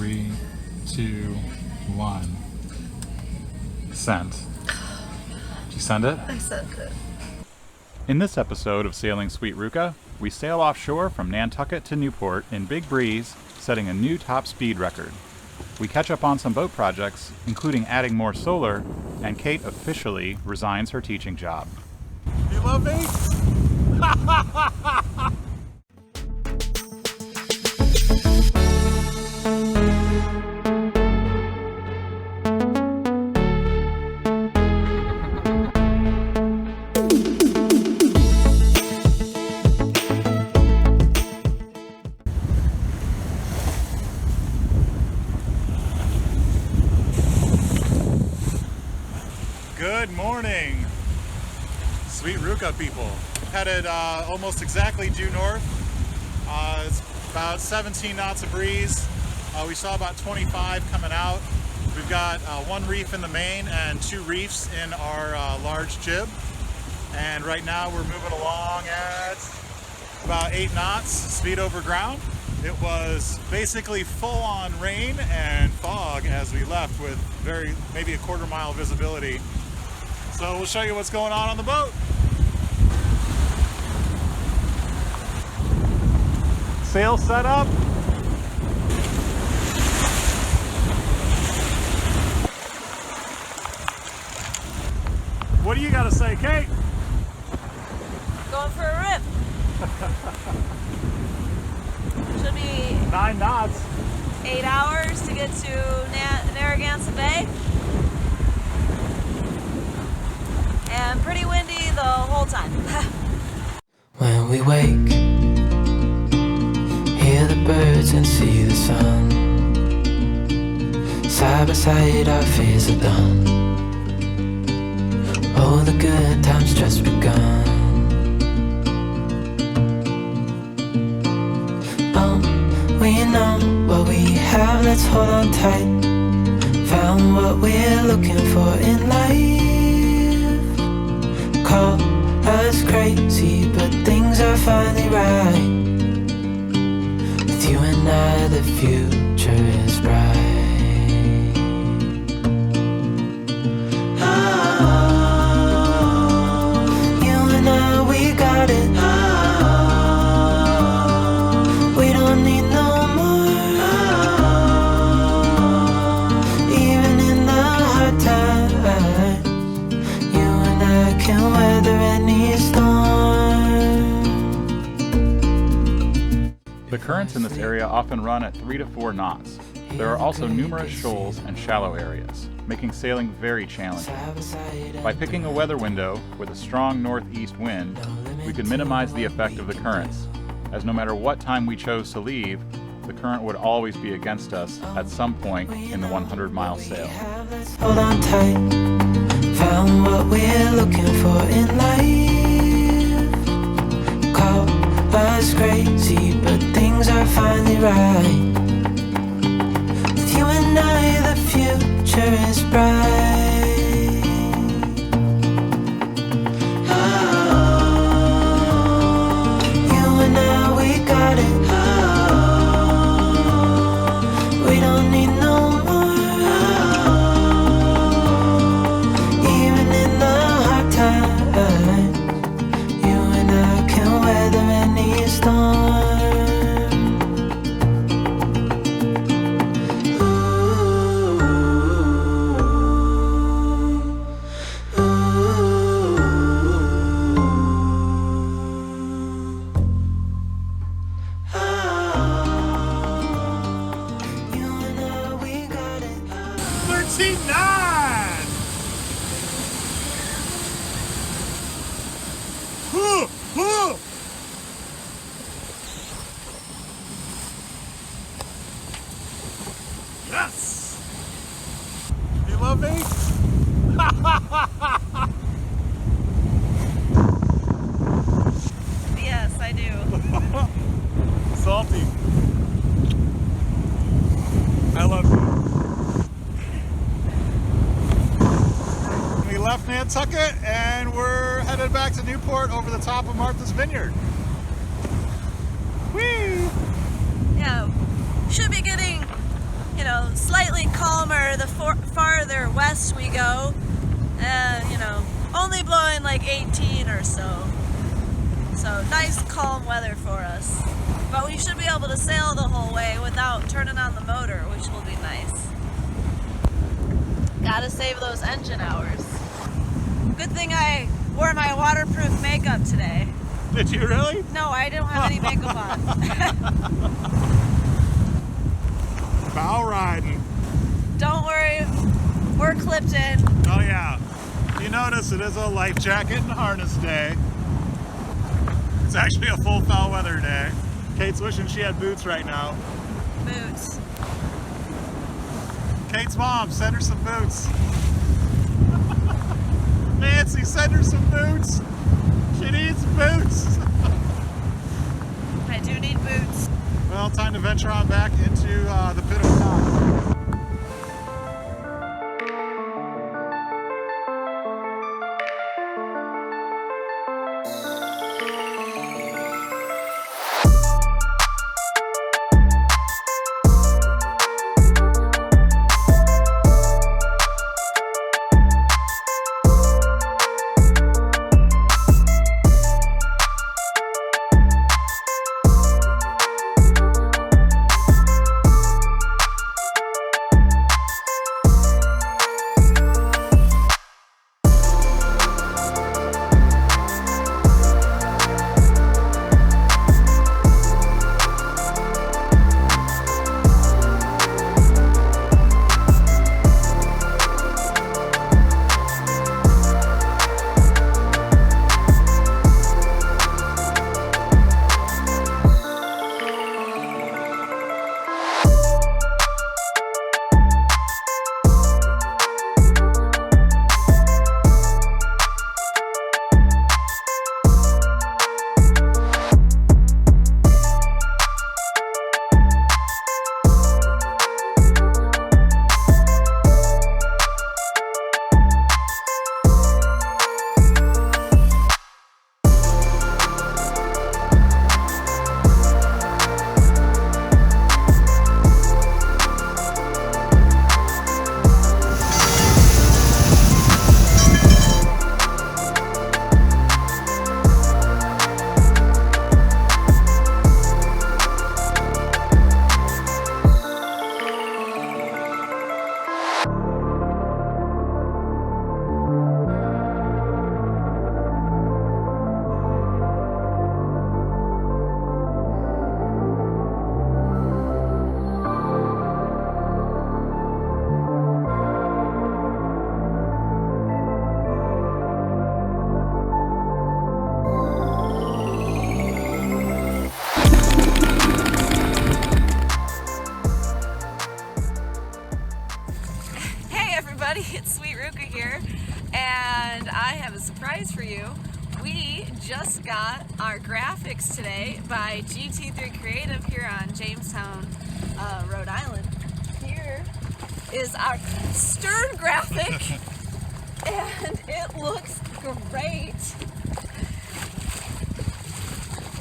3, 2, 1. Sent. Did you send it? I sent it. In this episode of Sailing Sweet Ruka, we sail offshore from Nantucket to Newport in big breeze, setting a new top speed record. We catch up on some boat projects, including adding more solar, and Kate officially resigns her teaching job. You love me? Good morning, Sweet Ruka people. Headed almost exactly due north. It's about 17 knots of breeze. We saw about 25 coming out. We've got one reef in the main and 2 reefs in our large jib. And right now we're moving along at about 8 knots, speed over ground. It was basically full-on rain and fog as we left with maybe a quarter-mile visibility. So we'll show you what's going on the boat. Sail set up. What do you got to say, Kate? Going for a rip. Should be 9 knots. 8 hours to get to Narragansett Bay. And pretty windy the whole time. When we wake, hear the birds and see the sun. Side by side our fears are done. Oh, the good times just begun. We know what we have, let's hold on tight. Found what we're looking for in life. Call us crazy, but things are finally right. With you and I, the future is bright. Oh, you and I, we got it. Oh, we don't need no more. Oh, even in the hard times, you and I can weather any storm. The currents in this area often run at 3 to 4 knots. There are also numerous shoals and shallow areas, making sailing very challenging. By picking a weather window with a strong northeast wind, we could minimize the effect of the currents, as no matter what time we chose to leave, the current would always be against us at some point in the 100-mile sail. Hold on tight, found what we're looking for in life. Call us crazy, but things are finally right. With you and I, the future is bright. Oh, you and I, we got it. Oh, we don't need no more. Oh, even in the hard times, you and I can weather any storm. You and I, we got it. 13 knots! Yes! You love me? Yes, I do. Salty. I love you. We left Nantucket and we're headed back to Newport over the top of Martha's Vineyard. Whee! Yeah, should be getting, or the farther west we go, you know, only blowing like 18 or so. So nice calm weather for us. But we should be able to sail the whole way without turning on the motor, which will be nice. Gotta save those engine hours. Good thing I wore my waterproof makeup today. Did you really? No, I don't have any makeup on. Bow riding. Don't worry, we're clipped in. Oh yeah. You notice it is a life jacket and harness day. It's actually a full foul weather day. Kate's wishing she had boots right now. Boots. Kate's mom, send her some boots. Nancy, send her some boots. She needs boots. I do need boots. Well, time to venture on back into the pit of cotton. It's Sweet Ruka here, and I have a surprise for you. We just got our graphics today by GT3 Creative here on Jamestown, Rhode Island. Here is our stern graphic, and it looks great.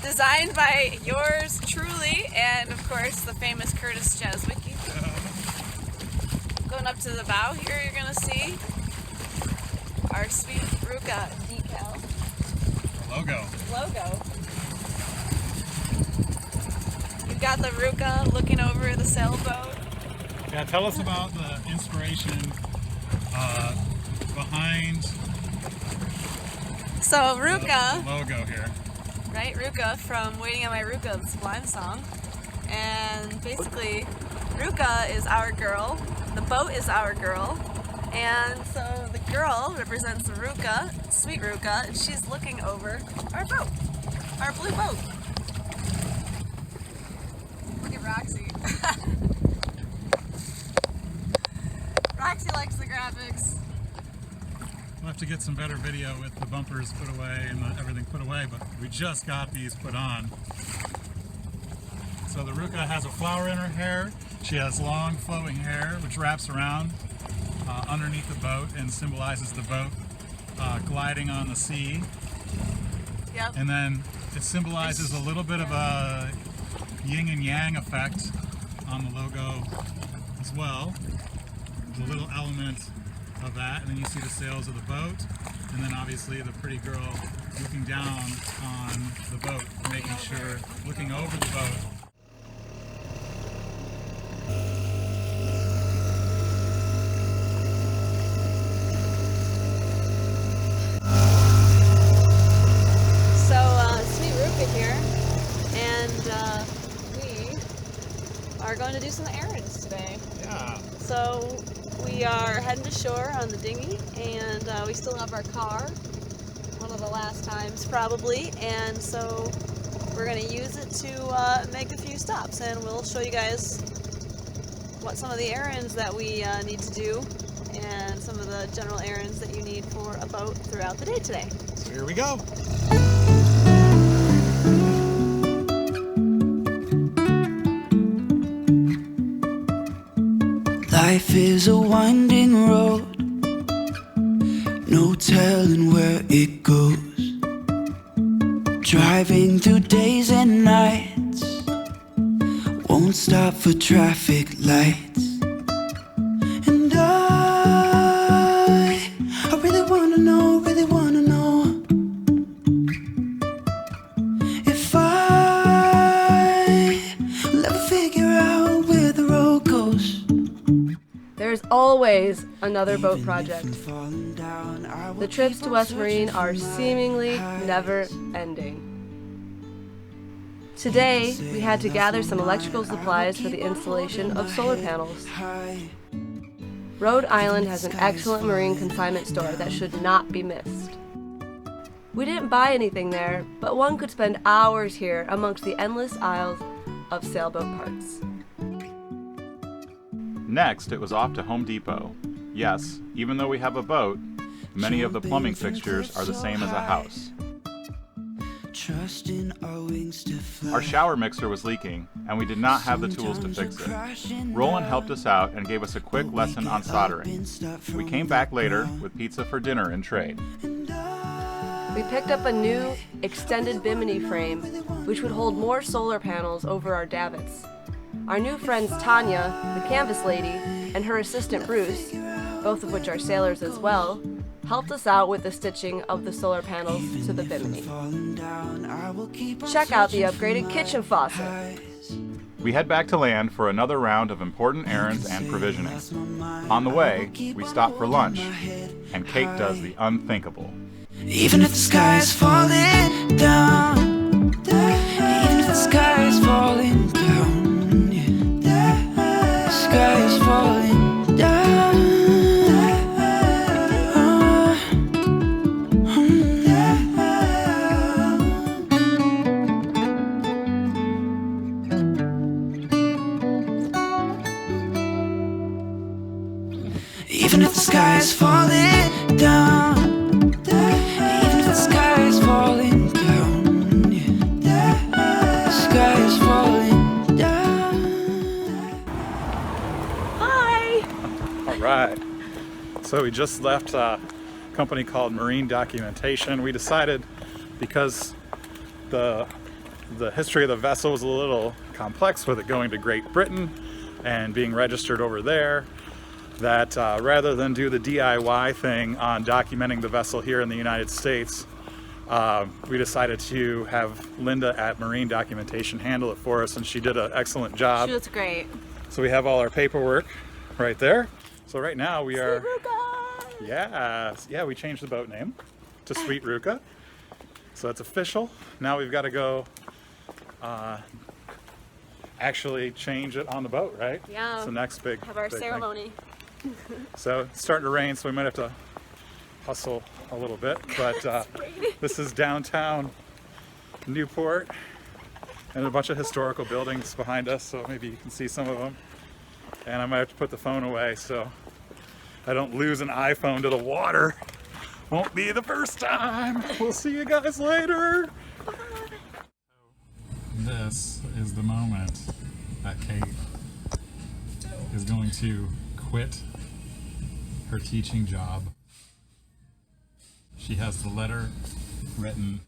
Designed by yours truly, and of course the famous Curtis Jeswicki. Going up to the bow here, you're gonna see our Sweet Ruka decal. Logo. You've got the Ruka looking over the sailboat. Yeah, tell us about the inspiration behind So Ruka, the logo here. right? Ruka from Waiting on My Ruka, the Sublime song. And basically, Ruka is our girl, the boat is our girl, and so the girl represents the Ruka, Sweet Ruka, and she's looking over our boat, our blue boat. Look at Roxy. Roxy likes the graphics. We'll have to get some better video with the bumpers put away and everything put away, but we just got these put on. So the Ruka has a flower in her hair. She has long flowing hair which wraps around underneath the boat and symbolizes the boat gliding on the sea. Yep. And then it symbolizes a little bit of a yin and yang effect on the logo as well. there's a little element of that, and then you see the sails of the boat, and then obviously the pretty girl looking down on the boat, making sure, looking over the boat. Here, and we are going to do some errands today. Yeah. So we are heading to shore on the dinghy, and we still have our car, one of the last times probably, and so we're going to use it to make a few stops, and we'll show you guys what some of the errands that we need to do and some of the general errands that you need for a boat throughout the day today. So here we go. Life is a winding road, no telling where it goes. Driving through days and nights, won't stop for traffic lights. And I really wanna know if I'll ever figure out where the road goes. There's always another boat project. The trips to West Marine are seemingly never ending. Today, we had to gather some electrical supplies for the installation of solar panels. Rhode Island has an excellent marine consignment store that should not be missed. We didn't buy anything there, but one could spend hours here amongst the endless aisles of sailboat parts. Next, it was off to Home Depot. Yes, even though we have a boat, many of the plumbing fixtures are the same as a house. Our shower mixer was leaking, and we did not have the tools to fix it. Roland helped us out and gave us a quick lesson on soldering. We came back later with pizza for dinner in trade. We picked up a new extended bimini frame, which would hold more solar panels over our davits. Our new friends Tanya, the canvas lady, and her assistant Bruce, both of which are sailors as well, helped us out with the stitching of the solar panels to the bimini. Check out the upgraded kitchen faucet. We head back to land for another round of important errands and provisioning. On the way, we stop for lunch, and Kate does the unthinkable. Even if the sky is falling down, even if the sky is falling down, the sky is falling down. Even if the sky is falling down, even if the sky is falling down, the sky is falling down. Hi! All right. So we just left a company called Marine Documentation. We decided, because the history of the vessel was a little complex with it going to Great Britain and being registered over there, that rather than do the DIY thing on documenting the vessel here in the United States, we decided to have Linda at Marine Documentation handle it for us, and she did an excellent job. She looks great. So we have all our paperwork right there. So right now we are... Yeah, we changed the boat name to Sweet Ruka. So it's official. Now we've got to go actually change it on the boat, right? Yeah. It's the next big Have our big ceremony. thing. So it's starting to rain, so we might have to hustle a little bit. But this is downtown Newport, and a bunch of historical buildings behind us, so maybe you can see some of them. And I might have to put the phone away so I don't lose an iPhone to the water. Won't be the first time. We'll see you guys later. This is the moment that Kate is going to quit her teaching job. She has the letter written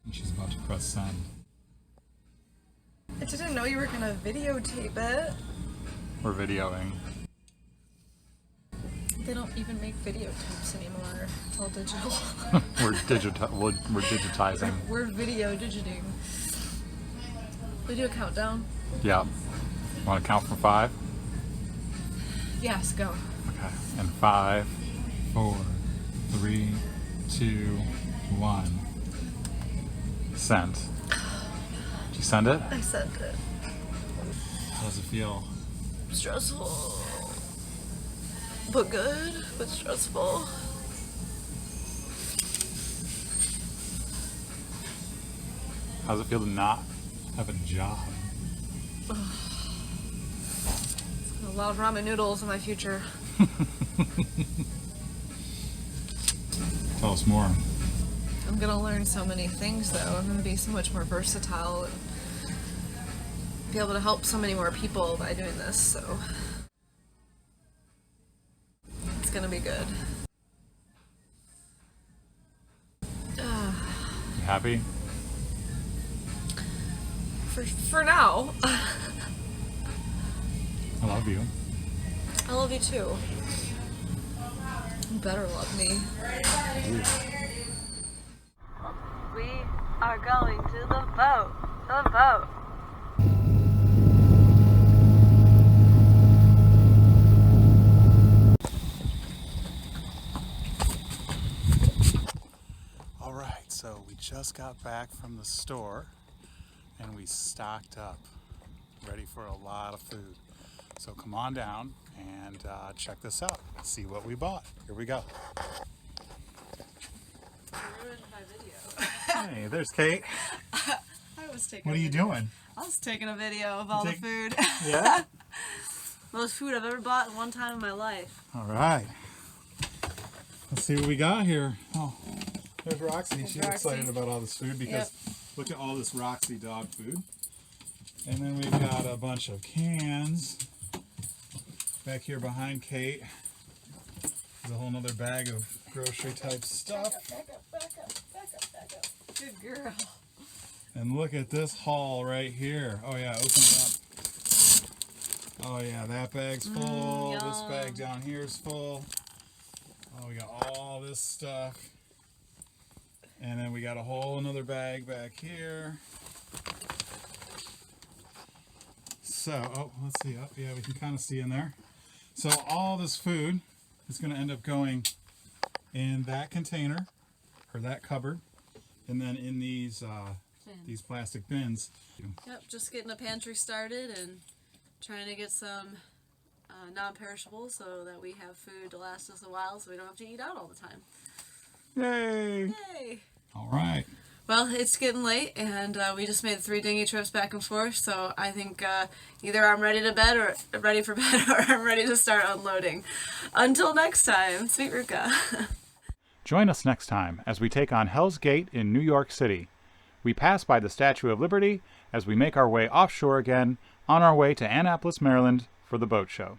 and she's about to press send. I didn't know you were gonna videotape it. We're videoing. They don't even make videotapes anymore. It's all digital. we're digitizing. We're video digiting. We do a countdown. Yeah. Want to count from 5? Yes, go. Okay. And 5, 4, 3, 2, 1. Send. Did you send it? I sent it. How does it feel? Stressful. But good, but stressful. How does it feel to not have a job? A lot of ramen noodles in my future. Tell us more. I'm gonna learn so many things though. I'm gonna be so much more versatile and be able to help so many more people by doing this, so it's gonna be good. You happy? For now. I love you. I love you too. You better love me. We are going to the boat. The boat. All right, so we just got back from the store and we stocked up, ready for a lot of food. So come on down and check this out. See what we bought. Here we go. You ruined my video. Hey, there's Kate. I was taking What are you doing? I was taking a video of all the food. Yeah? Most food I've ever bought in one time in my life. All right. Let's see what we got here. Oh, there's Roxy. She's Roxy. excited about all this food because look at all this Roxy dog food. And then we've got a bunch of cans. Back here behind Kate, there's a whole nother bag of grocery type stuff. Back up. Good girl. And look at this haul right here. Oh yeah, open it up. Oh yeah, that bag's full. This bag down here is full. Oh, we got all this stuff. And then we got a whole another bag back here. So, oh, let's see. Oh, yeah, we can kind of see in there. So all this food is going to end up going in that container, or that cupboard, and then in these plastic bins. Yep, just getting a pantry started and trying to get some non-perishables so that we have food to last us a while so we don't have to eat out all the time. Yay! Yay! All right. Well, it's getting late, and we just made 3 dinghy trips back and forth, so I think either I'm ready for bed, or I'm ready to start unloading. Until next time, Sweet Ruka. Join us next time as we take on Hell's Gate in New York City. We pass by the Statue of Liberty as we make our way offshore again on our way to Annapolis, Maryland for the boat show.